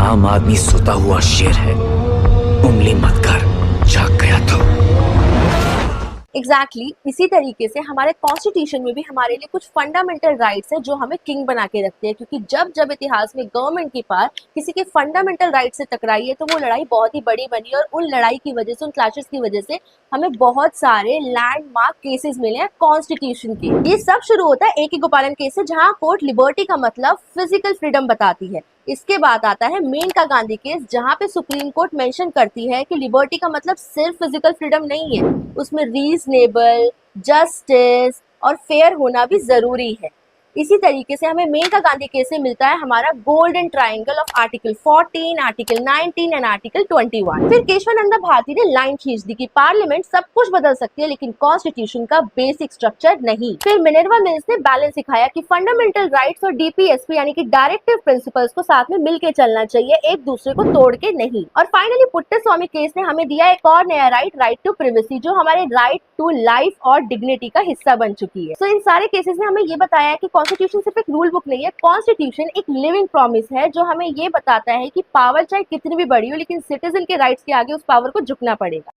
आम आदमी सोता हुआ शेर है, उंगली मत कर, जाग गया तो। इसी तरीके से हमारे कॉन्स्टिट्यूशन में भी हमारे लिए कुछ फंडामेंटल राइट्स है जो हमें किंग बना के रखते हैं, क्योंकि जब जब इतिहास में गवर्नमेंट की पार किसी के फंडामेंटल राइट से टकराई है तो वो लड़ाई बहुत ही बड़ी बनी, और उन लड़ाई की वजह से, उन क्लैशेस की वजह से हमें बहुत सारे लैंडमार्क केसेस मिले हैं कॉन्स्टिट्यूशन के। ये सब शुरू होता है AK गोपालन केस से, जहाँ कोर्ट लिबर्टी का मतलब फिजिकल फ्रीडम बताती है। इसके बाद आता है मेनका गांधी केस, जहाँ पे सुप्रीम कोर्ट मेंशन करती है कि लिबर्टी का मतलब सिर्फ फिजिकल फ्रीडम नहीं है, उसमें रीजनेबल, जस्टिस और फेयर होना भी जरूरी है। इसी तरीके से हमें मेनका गांधी केस से मिलता है हमारा golden triangle of article 14, article 19 and article 21। फिर केशवानंद भारती ने लाइन खींच दी कि पार्लियामेंट सब कुछ बदल सकती है लेकिन कॉन्स्टिट्यूशन का बेसिक स्ट्रक्चर नहीं। फिर मिनर्वा मिल्स ने बैलेंस सिखाया कि फंडामेंटल राइट्स और DPSP यानी कि डायरेक्टिव प्रिंसिपल्स को साथ में मिलकर चलना चाहिए, एक दूसरे को तोड़ के नहीं। और फाइनली पुट्टस्वामी केस ने हमें दिया एक और नया राइट टू प्रिवेसी, जो हमारे राइट टू लाइफ और डिग्निटी का हिस्सा बन चुकी है। इन सारे केसेस में हमें ये बताया है कि कॉन्स्टिट्यूशन सिर्फ एक रूल बुक नहीं है, कॉन्स्टिट्यूशन एक लिविंग प्रॉमिस है जो हमें ये बताता है कि पावर चाहे कितनी भी बड़ी हो लेकिन सिटीजन के राइट्स के आगे उस पावर को झुकना पड़ेगा।